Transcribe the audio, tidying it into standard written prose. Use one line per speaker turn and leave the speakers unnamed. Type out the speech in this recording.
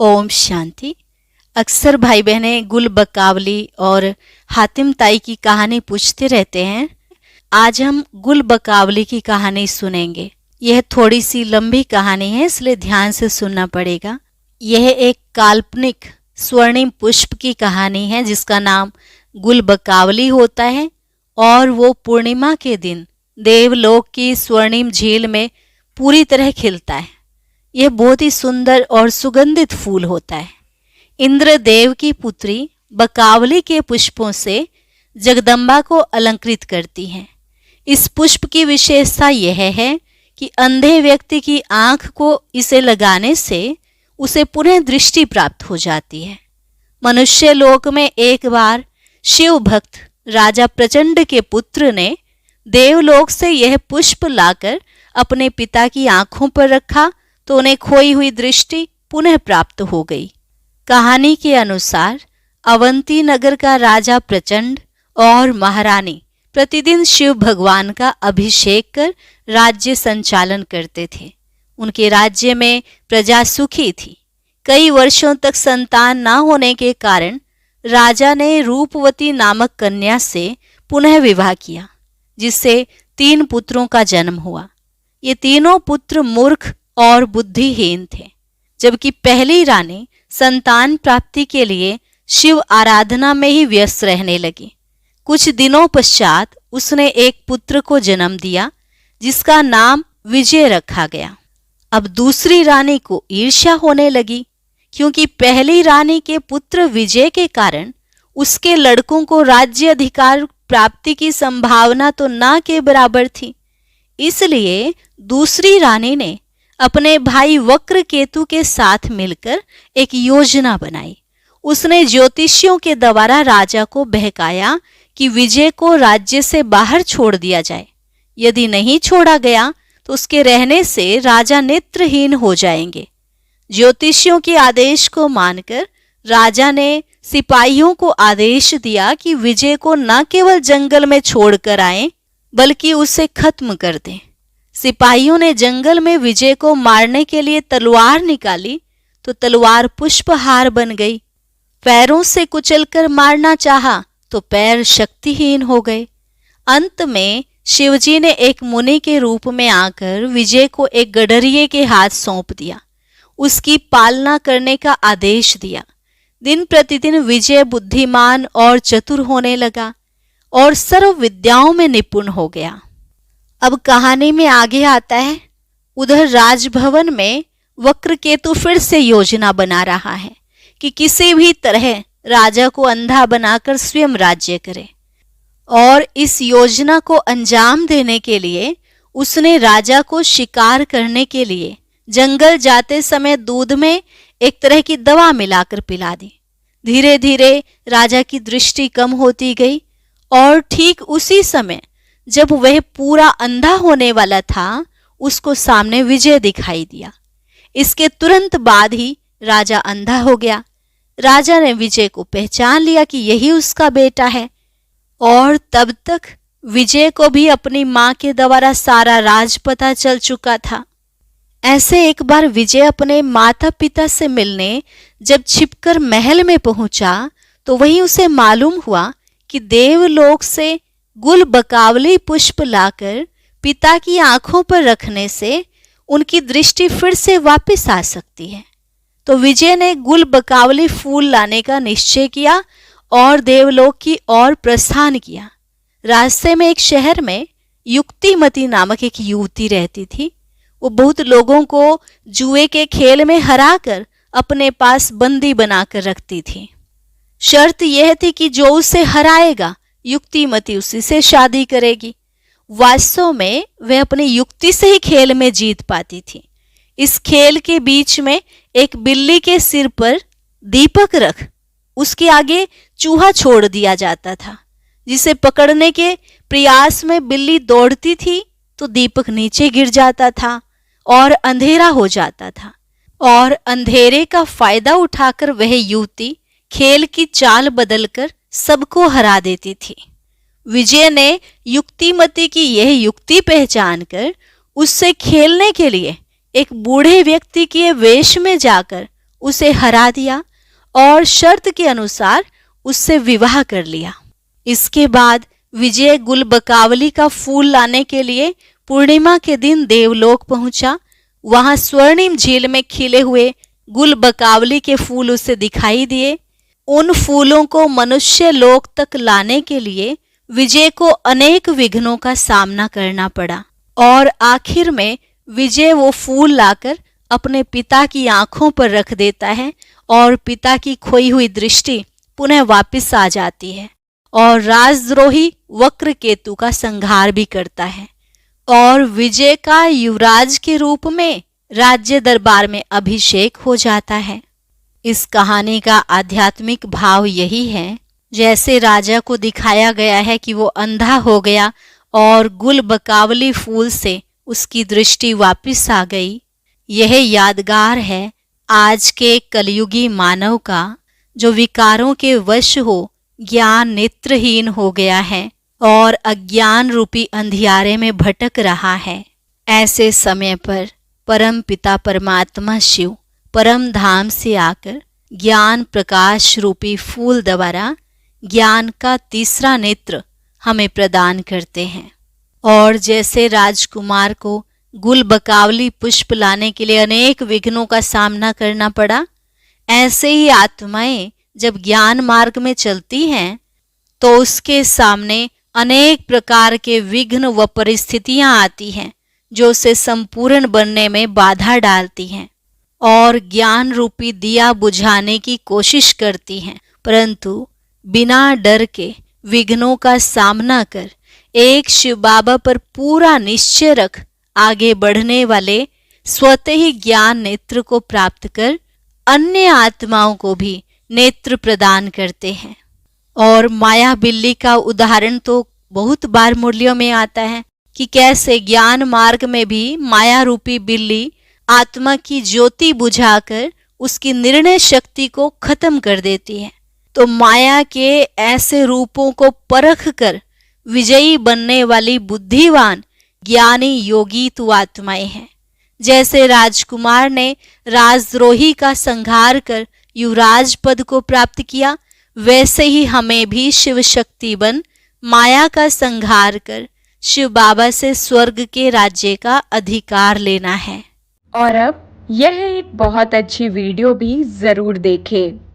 ओम शांति। अक्सर भाई बहनें गुल बकावली और हातिम ताई की कहानी पूछते रहते हैं। आज हम गुल बकावली की कहानी सुनेंगे। यह थोड़ी सी लंबी कहानी है, इसलिए ध्यान से सुनना पड़ेगा। यह एक काल्पनिक स्वर्णिम पुष्प की कहानी है जिसका नाम गुल बकावली होता है और वो पूर्णिमा के दिन देवलोक की स्वर्णिम झील में पूरी तरह खिलता है। यह बहुत ही सुंदर और सुगंधित फूल होता है। इंद्रदेव की पुत्री बकावली के पुष्पों से जगदम्बा को अलंकृत करती हैं। इस पुष्प की विशेषता यह है कि अंधे व्यक्ति की आंख को इसे लगाने से उसे पुनः दृष्टि प्राप्त हो जाती है। मनुष्य लोक में एक बार शिव भक्त राजा प्रचंड के पुत्र ने देवलोक से यह पुष्प लाकर अपने पिता की आंखों पर रखा तो उन्हें खोई हुई दृष्टि पुनः प्राप्त हो गई। कहानी के अनुसार अवंती नगर का राजा प्रचंड और महारानी प्रतिदिन शिव भगवान का अभिषेक कर राज्य संचालन करते थे। उनके राज्य में प्रजा सुखी थी। कई वर्षों तक संतान न होने के कारण राजा ने रूपवती नामक कन्या से पुनः विवाह किया, जिससे 3 पुत्रों का जन्म हुआ। ये तीनों पुत्र मूर्ख और बुद्धिहीन थे, जबकि पहली रानी संतान प्राप्ति के लिए शिव आराधना में ही व्यस्त रहने लगी। कुछ दिनों पश्चात उसने एक पुत्र को जन्म दिया जिसका नाम विजय रखा गया। अब दूसरी रानी को ईर्ष्या होने लगी, क्योंकि पहली रानी के पुत्र विजय के कारण उसके लड़कों को राज्य अधिकार प्राप्ति की संभावना तो ना के बराबर थी। इसलिए दूसरी रानी ने अपने भाई वक्र केतु के साथ मिलकर एक योजना बनाई। उसने ज्योतिषियों के द्वारा राजा को बहकाया कि विजय को राज्य से बाहर छोड़ दिया जाए। यदि नहीं छोड़ा गया तो उसके रहने से राजा नेत्रहीन हो जाएंगे। ज्योतिषियों के आदेश को मानकर राजा ने सिपाहियों को आदेश दिया कि विजय को न केवल जंगल में छोड़कर आए बल्कि उसे खत्म कर दें। सिपाहियों ने जंगल में विजय को मारने के लिए तलवार निकाली तो तलवार पुष्पहार बन गई। पैरों से कुचलकर मारना चाहा तो पैर शक्तिहीन हो गए। अंत में शिवजी ने एक मुनि के रूप में आकर विजय को एक गडरिये के हाथ सौंप दिया। उसकी पालना करने का आदेश दिया। दिन प्रतिदिन विजय बुद्धिमान और चतुर होने लगा और सर्व विद्याओं में निपुण हो गया। अब कहानी में आगे आता है, उधर राजभवन में वक्रकेतु फिर से योजना बना रहा है कि किसी भी तरह राजा को अंधा बनाकर स्वयं राज्य करे। और इस योजना को अंजाम देने के लिए उसने राजा को शिकार करने के लिए जंगल जाते समय दूध में एक तरह की दवा मिलाकर पिला दी। धीरे धीरे राजा की दृष्टि कम होती गई और ठीक उसी समय जब वह पूरा अंधा होने वाला था, उसको सामने विजय दिखाई दिया। इसके तुरंत बाद ही राजा अंधा हो गया। राजा ने विजय को पहचान लिया कि यही उसका बेटा है और तब तक विजय को भी अपनी मां के द्वारा सारा राज पता चल चुका था। ऐसे एक बार विजय अपने माता पिता से मिलने जब छिपकर महल में पहुंचा तो वहीं उसे मालूम हुआ कि देवलोक से गुल बकावली पुष्प लाकर पिता की आंखों पर रखने से उनकी दृष्टि फिर से वापस आ सकती है। तो विजय ने गुल बकावली फूल लाने का निश्चय किया और देवलोक की ओर प्रस्थान किया। रास्ते में एक शहर में युक्तिमती नामक एक युवती रहती थी। वो बहुत लोगों को जुए के खेल में हराकर अपने पास बंदी बनाकर रखती थी। शर्त यह थी कि जो उसे हराएगा युक्तिमती उसी से शादी करेगी। वास्तव में वह अपनी युक्ति से ही खेल में जीत पाती थी। इस खेल के बीच में एक बिल्ली के सिर पर दीपक रख उसके आगे चूहा छोड़ दिया जाता था, जिसे पकड़ने के प्रयास में बिल्ली दौड़ती थी तो दीपक नीचे गिर जाता था और अंधेरा हो जाता था। और अंधेरे का फायदा उठाकर वह युवती खेल की चाल बदलकर सबको हरा देती थी। विजय ने युक्तिमती की यह युक्ति पहचान कर उससे खेलने के लिए एक बूढ़े व्यक्ति के वेश में जाकर उसे हरा दिया और शर्त के अनुसार उससे विवाह कर लिया। इसके बाद विजय गुलबकावली का फूल लाने के लिए पूर्णिमा के दिन देवलोक पहुंचा। वहां स्वर्णिम झील में खिले हुए गुलबकावली के फूल उसे दिखाई दिए। उन फूलों को मनुष्य लोक तक लाने के लिए विजय को अनेक विघ्नों का सामना करना पड़ा और आखिर में विजय वो फूल लाकर अपने पिता की आंखों पर रख देता है और पिता की खोई हुई दृष्टि पुनः वापस आ जाती है और राजद्रोही वक्रकेतु का संहार भी करता है और विजय का युवराज के रूप में राज्य दरबार में अभिषेक हो जाता है। इस कहानी का आध्यात्मिक भाव यही है, जैसे राजा को दिखाया गया है कि वो अंधा हो गया और गुलबकावली फूल से उसकी दृष्टि वापस आ गई। यह यादगार है आज के कलयुगी मानव का जो विकारों के वश हो ज्ञान नेत्रहीन हो गया है और अज्ञान रूपी अंधियारे में भटक रहा है। ऐसे समय पर परम पिता परमात्मा शिव परम धाम से आकर ज्ञान प्रकाश रूपी फूल द्वारा ज्ञान का तीसरा नेत्र हमें प्रदान करते हैं। और जैसे राजकुमार को गुलबकावली पुष्प लाने के लिए अनेक विघ्नों का सामना करना पड़ा, ऐसे ही आत्माएं जब ज्ञान मार्ग में चलती हैं तो उसके सामने अनेक प्रकार के विघ्न व परिस्थितियां आती हैं जो उसे संपूर्ण बनने में बाधा डालती हैं और ज्ञान रूपी दिया बुझाने की कोशिश करती हैं, परंतु बिना डर के विघ्नों का सामना कर एक शिव बाबा पर पूरा निश्चय रख आगे बढ़ने वाले स्वतः ही ज्ञान नेत्र को प्राप्त कर अन्य आत्माओं को भी नेत्र प्रदान करते हैं। और माया बिल्ली का उदाहरण तो बहुत बार मुरलियों में आता है कि कैसे ज्ञान मार्ग में भी माया रूपी बिल्ली आत्मा की ज्योति बुझाकर उसकी निर्णय शक्ति को खत्म कर देती है। तो माया के ऐसे रूपों को परख कर विजयी बनने वाली बुद्धिवान ज्ञानी योगी तो आत्माएं हैं। जैसे राजकुमार ने राजद्रोही का संहार कर युवराज पद को प्राप्त किया, वैसे ही हमें भी शिव शक्ति बन माया का संहार कर शिव बाबा से स्वर्ग के राज्य का अधिकार लेना है।
और अब यह एक बहुत अच्छी वीडियो भी जरूर देखें।